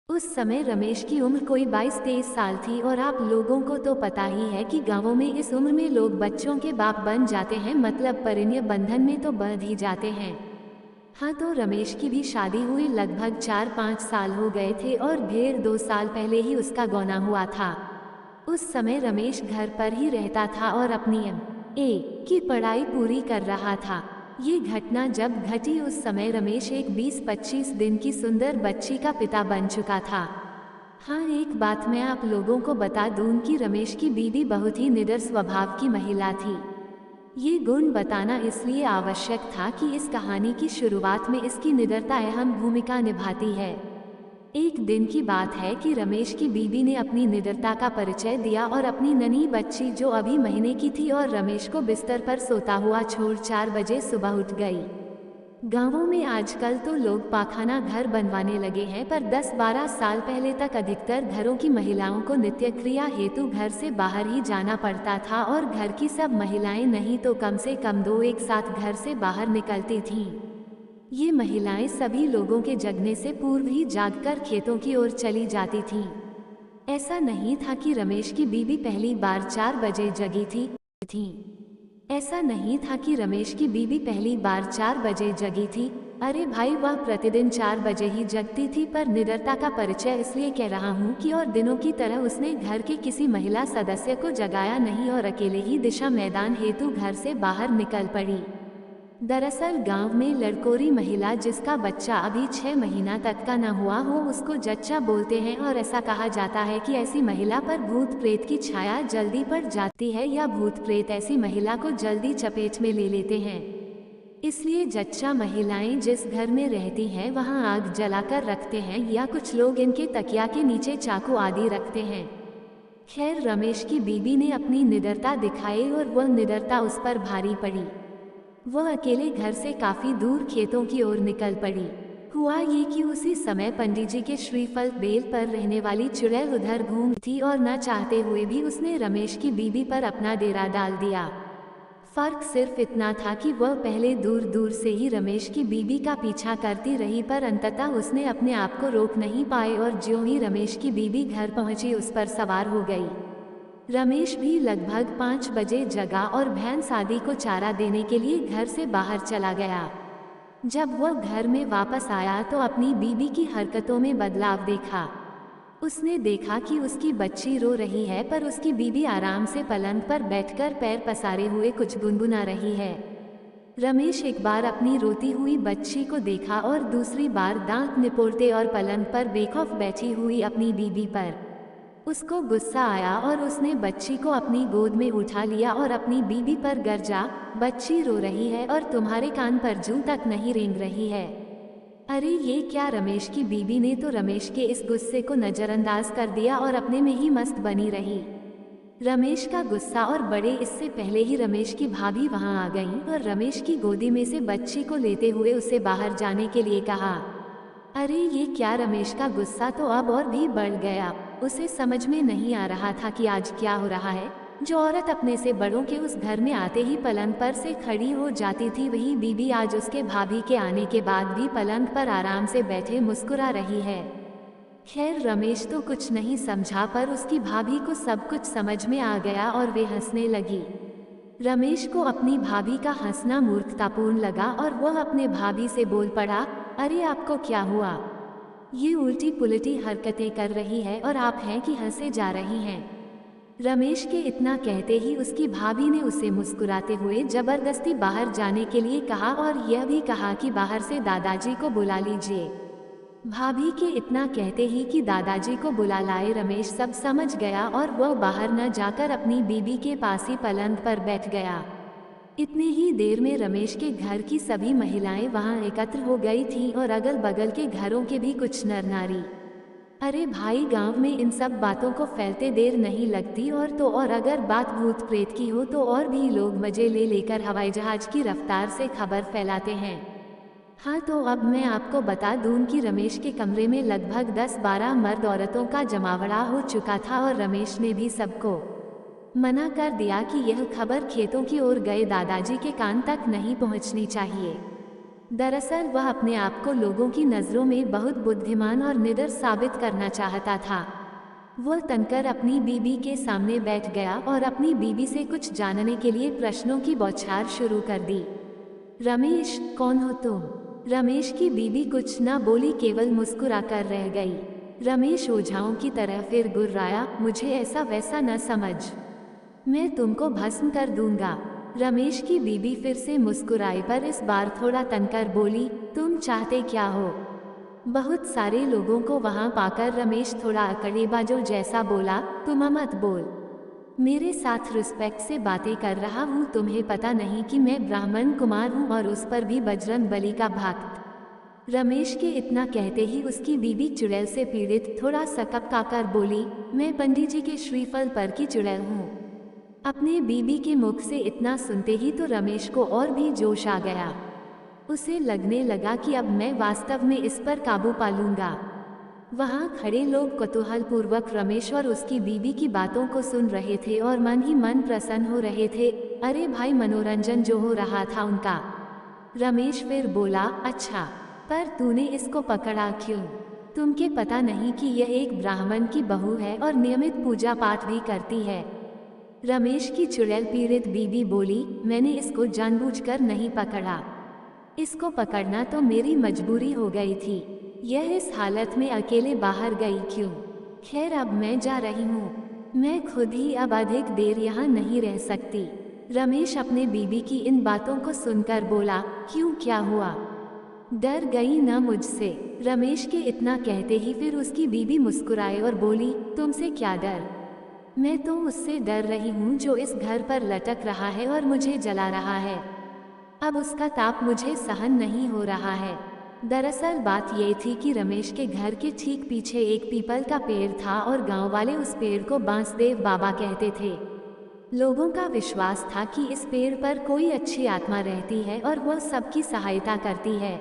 उस समय रमेश की उम्र कोई 22-23 साल थी और आप लोगों को तो पता ही है कि गांवों में इस उम्र में लोग बच्चों के बाप बन जाते हैं, मतलब परिणय बंधन में तो बंध ही जाते हैं। हाँ, तो रमेश की भी शादी हुई लगभग 4-5 साल हो गए थे और 1.5-2 साल पहले ही उसका गौना हुआ था। उस समय रमेश घर पर ही रहता था और अपनी एम.ए. की पढ़ाई पूरी कर रहा था। ये घटना जब घटी उस समय रमेश एक 20-25 दिन की सुंदर बच्ची का पिता बन चुका था। हाँ, एक बात मैं आप लोगों को बता दूं कि रमेश की बीवी बहुत ही निडर स्वभाव की महिला थी। ये गुण बताना इसलिए आवश्यक था कि इस कहानी की शुरुआत में इसकी निडरता अहम भूमिका निभाती है। एक दिन की बात है कि रमेश की बीवी ने अपनी निडरता का परिचय दिया और अपनी नन्ही बच्ची जो अभी महीने की थी और रमेश को बिस्तर पर सोता हुआ छोड़ 4 बजे सुबह उठ गई। गांवों में आजकल तो लोग पाखाना घर बनवाने लगे हैं, पर 10-12 साल पहले तक अधिकतर घरों की महिलाओं को नित्य क्रिया हेतु घर से बाहर ही जाना पड़ता था और घर की सब महिलाएं नहीं तो कम से कम 2 एक साथ घर से बाहर निकलती थीं। ये महिलाएं सभी लोगों के जगने से पूर्व ही जागकर खेतों की ओर चली जाती थीं। ऐसा नहीं था कि रमेश की बीवी पहली बार 4 बजे जगी थी। ऐसा नहीं था कि रमेश की बीवी पहली बार 4 बजे जगी थी। अरे भाई, वह प्रतिदिन 4 बजे ही जगती थी, पर निडरता का परिचय इसलिए कह रहा हूँ कि और दिनों की तरह उसने घर के किसी महिला सदस्य को जगाया नहीं और अकेले ही दिशा मैदान हेतु घर से बाहर निकल पड़ी। दरअसल गांव में लड़कोरी महिला जिसका बच्चा अभी 6 महीना तक का न हुआ हो उसको जच्चा बोलते हैं और ऐसा कहा जाता है कि ऐसी महिला पर भूत प्रेत की छाया जल्दी पड़ जाती है या भूत प्रेत ऐसी महिला को जल्दी चपेट में ले लेते हैं। इसलिए जच्चा महिलाएं जिस घर में रहती हैं वहां आग जलाकर रखते हैं या कुछ लोग इनके तकिया के नीचे चाकू आदि रखते हैं। खैर, रमेश की बीबी ने अपनी निडरता दिखाई और वह निडरता उस पर भारी पड़ी। वह अकेले घर से काफी दूर खेतों की ओर निकल पड़ी। हुआ ये कि उसी समय पंडित जी के श्रीफल बेल पर रहने वाली चुड़ैल उधर घूम थी और न चाहते हुए भी उसने रमेश की बीबी पर अपना डेरा डाल दिया। फर्क सिर्फ इतना था कि वह पहले दूर दूर से ही रमेश की बीबी का पीछा करती रही, पर अंततः उसने अपने आप को रोक नहीं पाए और ज्यों ही रमेश की बीबी घर पहुंची उस पर सवार हो गई। रमेश भी लगभग 5 बजे जगा और भैंस आदि को चारा देने के लिए घर से बाहर चला गया। जब वह घर में वापस आया तो अपनी बीबी की हरकतों में बदलाव देखा। उसने देखा कि उसकी बच्ची रो रही है, पर उसकी बीबी आराम से पलंग पर बैठकर पैर पसारे हुए कुछ गुनगुना रही है। रमेश एक बार अपनी रोती हुई बच्ची को देखा और दूसरी बार दांत निपोड़ते और पलंग पर बेखौफ बैठी हुई अपनी बीबी पर। उसको गुस्सा आया और उसने बच्ची को अपनी गोद में उठा लिया और अपनी बीबी पर गरजा, बच्ची रो रही है और तुम्हारे कान पर जूं तक नहीं रेंग रही है। अरे ये क्या! रमेश की बीबी ने तो रमेश के इस गुस्से को नजरअंदाज कर दिया और अपने में ही मस्त बनी रही। रमेश का गुस्सा और बढ़े इससे पहले ही रमेश की भाभी वहां आ गईं और रमेश की गोदी में से बच्ची को लेते हुए उसे बाहर जाने के लिए कहा। अरे ये क्या! रमेश का गुस्सा तो अब और भी बढ़ गया। उसे समझ में नहीं आ रहा था कि आज क्या हो रहा है। जो औरत अपने से बड़ों के उस घर में आते ही पलंग पर से खड़ी हो जाती थी, वही बीबी आज उसके भाभी के आने के बाद भी पलंग पर आराम से बैठे मुस्कुरा रही है। खैर, रमेश तो कुछ नहीं समझा, पर उसकी भाभी को सब कुछ समझ में आ गया और वे हंसने लगी। रमेश को अपनी भाभी का हंसना मूर्खतापूर्ण लगा और वह अपने भाभी से बोल पड़ा, अरे आपको क्या हुआ? ये उल्टी पुल्टी हरकतें कर रही है और आप हैं कि हंसे जा रही हैं। रमेश के इतना कहते ही उसकी भाभी ने उसे मुस्कुराते हुए जबरदस्ती बाहर जाने के लिए कहा और यह भी कहा कि बाहर से दादाजी को बुला लीजिए। भाभी के इतना कहते ही कि दादाजी को बुला लाए रमेश सब समझ गया और वह बाहर न जाकर अपनी बीबी के पास ही पलंग पर बैठ गया। इतनी ही देर में रमेश के घर की सभी महिलाएं वहां एकत्र हो गई थीं और अगल बगल के घरों के भी कुछ नर नारी। अरे भाई, गांव में इन सब बातों को फैलते देर नहीं लगती, और तो और अगर बात भूत प्रेत की हो तो और भी लोग मजे ले लेकर हवाई जहाज की रफ्तार से खबर फैलाते हैं। हाँ, तो अब मैं आपको बता दूं कि रमेश के कमरे में लगभग 10-12 मर्द औरतों का जमावड़ा हो चुका था और रमेश ने भी सबको मना कर दिया कि यह खबर खेतों की ओर गए दादाजी के कान तक नहीं पहुंचनी चाहिए। दरअसल वह अपने आप को लोगों की नज़रों में बहुत बुद्धिमान और निडर साबित करना चाहता था। वह तनकर अपनी बीबी के सामने बैठ गया और अपनी बीबी से कुछ जानने के लिए प्रश्नों की बौछार शुरू कर दी। रमेश, कौन हो तुम? रमेश की बीबी कुछ न बोली, केवल मुस्कुरा कर रह गई। रमेश ओझाओं की तरह फिर गुर्राया, मुझे ऐसा वैसा न समझ, मैं तुमको भस्म कर दूंगा। रमेश की बीबी फिर से मुस्कुराई, पर इस बार थोड़ा तनकर बोली, तुम चाहते क्या हो? बहुत सारे लोगों को वहां पाकर रमेश थोड़ा अकड़ेबाजों जैसा बोला, तुम मत बोल, मेरे साथ रिस्पेक्ट से बातें कर रहा हूँ, तुम्हें पता नहीं कि मैं ब्राह्मण कुमार हूँ और उस पर भी बजरंग बली का भक्त। रमेश के इतना कहते ही उसकी बीबी चुड़ैल से पीड़ित थोड़ा सकपकाकर बोली, मैं पंडित जी के श्रीफल पर की चुड़ैल हूँ। अपने बीबी के मुख से इतना सुनते ही तो रमेश को और भी जोश आ गया। उसे लगने लगा कि अब मैं वास्तव में इस पर काबू पा लूंगा। वहां खड़े लोग कौतूहल पूर्वक रमेश और उसकी बीबी की बातों को सुन रहे थे और मन ही मन प्रसन्न हो रहे थे। अरे भाई, मनोरंजन जो हो रहा था उनका। रमेश फिर बोला, अच्छा, पर तूने इसको पकड़ा क्यों? तुमके पता नहीं कि यह एक ब्राह्मण की बहू है और नियमित पूजा पाठ भी करती है? रमेश की चुड़ैल पीड़ित बीबी बोली, मैंने इसको जानबूझकर नहीं पकड़ा, इसको पकड़ना तो मेरी मजबूरी हो गई थी। यह इस हालत में अकेले बाहर गई क्यों? खैर, अब मैं जा रही हूँ, मैं खुद ही अब अधिक देर यहाँ नहीं रह सकती। रमेश अपने बीबी की इन बातों को सुनकर बोला, क्यों, क्या हुआ? डर गई ना मुझसे? रमेश के इतना कहते ही फिर उसकी बीबी मुस्कुराई और बोली, तुमसे क्या डर? मैं तो उससे डर रही हूँ जो इस घर पर लटक रहा है और मुझे जला रहा है। अब उसका ताप मुझे सहन नहीं हो रहा है। दरअसल बात ये थी कि रमेश के घर के ठीक पीछे एक पीपल का पेड़ था और गांव वाले उस पेड़ को बांसदेव बाबा कहते थे। लोगों का विश्वास था कि इस पेड़ पर कोई अच्छी आत्मा रहती है और वह सबकी सहायता करती है।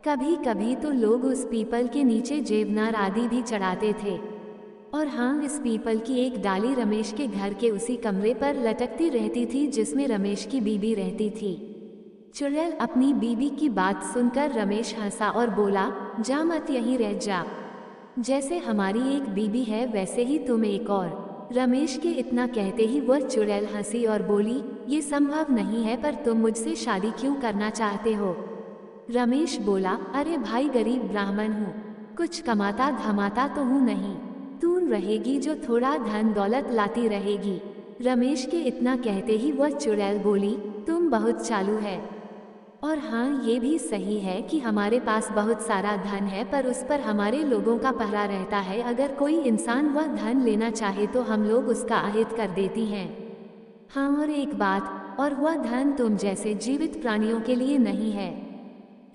कभी कभी तो लोग उस पीपल के नीचे जेवनार आदि भी चढ़ाते थे। और हाँ, इस पीपल की एक डाली रमेश के घर के उसी कमरे पर लटकती रहती थी जिसमें रमेश की बीबी रहती थी। चुड़ैल अपनी बीबी की बात सुनकर रमेश हंसा और बोला, जा मत, यहीं रह जा। जैसे हमारी एक बीबी है वैसे ही तुम एक और। रमेश के इतना कहते ही वह चुड़ैल हंसी और बोली, ये संभव नहीं है, पर तुम मुझसे शादी क्यों करना चाहते हो? रमेश बोला, अरे भाई, गरीब ब्राह्मण हूँ, कुछ कमाता धमाता तो हूँ नहीं, तू रहेगी जो थोड़ा धन दौलत लाती रहेगी। रमेश के इतना कहते ही वह चुड़ैल बोली, तुम बहुत चालू है, और हाँ, ये भी सही है कि हमारे पास बहुत सारा धन है, पर उस पर हमारे लोगों का पहरा रहता है। अगर कोई इंसान वह धन लेना चाहे तो हम लोग उसका अहित कर देती हैं। हाँ, और एक बात, और वह धन तुम जैसे जीवित प्राणियों के लिए नहीं है।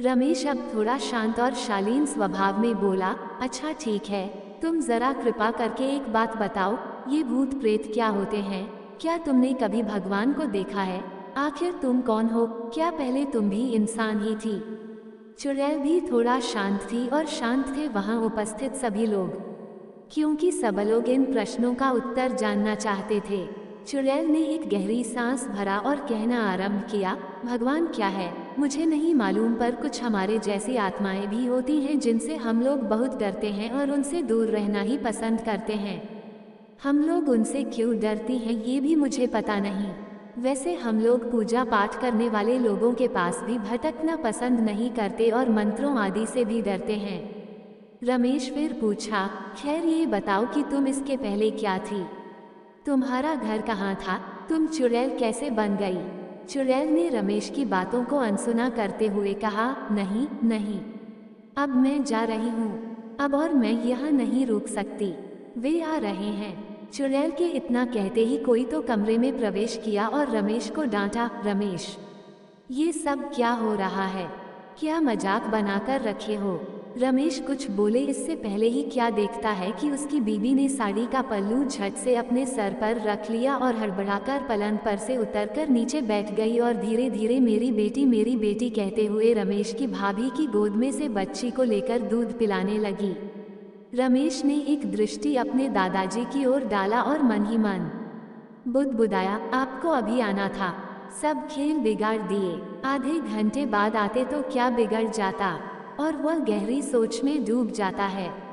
रमेश अब थोड़ा शांत और शालीन स्वभाव में बोला, अच्छा ठीक है, तुम जरा कृपा करके एक बात बताओ, ये भूत प्रेत क्या होते हैं? क्या तुमने कभी भगवान को देखा है? आखिर तुम कौन हो? क्या पहले तुम भी इंसान ही थी? चुड़ैल भी थोड़ा शांत थी और शांत थे वहां उपस्थित सभी लोग, क्योंकि सब लोग इन प्रश्नों का उत्तर जानना चाहते थे। चुड़ैल ने एक गहरी सांस भरा और कहना आरंभ किया, भगवान क्या है मुझे नहीं मालूम, पर कुछ हमारे जैसी आत्माएं भी होती हैं जिनसे हम लोग बहुत डरते हैं और उनसे दूर रहना ही पसंद करते हैं। हम लोग उनसे क्यों डरती हैं ये भी मुझे पता नहीं। वैसे हम लोग पूजा पाठ करने वाले लोगों के पास भी भटकना पसंद नहीं करते और मंत्रों आदि से भी डरते हैं। रमेश फिर पूछा, खैर ये बताओ कि तुम इसके पहले क्या थी? तुम्हारा घर कहाँ था? तुम चुड़ैल कैसे बन गई? चुड़ैल ने रमेश की बातों को अनसुना करते हुए कहा, नहीं नहीं, अब मैं जा रही हूँ, अब और मैं यहाँ नहीं रुक सकती, वे आ रहे हैं। चुड़ैल के इतना कहते ही कोई तो कमरे में प्रवेश किया और रमेश को डांटा, रमेश, ये सब क्या हो रहा है? क्या मजाक बनाकर रखे हो? रमेश कुछ बोले इससे पहले ही क्या देखता है कि उसकी बीबी ने साड़ी का पल्लू झट से अपने सर पर रख लिया और हड़बड़ाकर पलंग पर से उतरकर नीचे बैठ गई और धीरे धीरे मेरी बेटी कहते हुए रमेश की भाभी की गोद में से बच्ची को लेकर दूध पिलाने लगी। रमेश ने एक दृष्टि अपने दादाजी की ओर डाला और मन ही मन बुदबुदाया, आपको अभी आना था, सब खेल बिगाड़ दिए। आधे घंटे बाद आते तो क्या बिगड़ जाता। और वह गहरी सोच में डूब जाता है।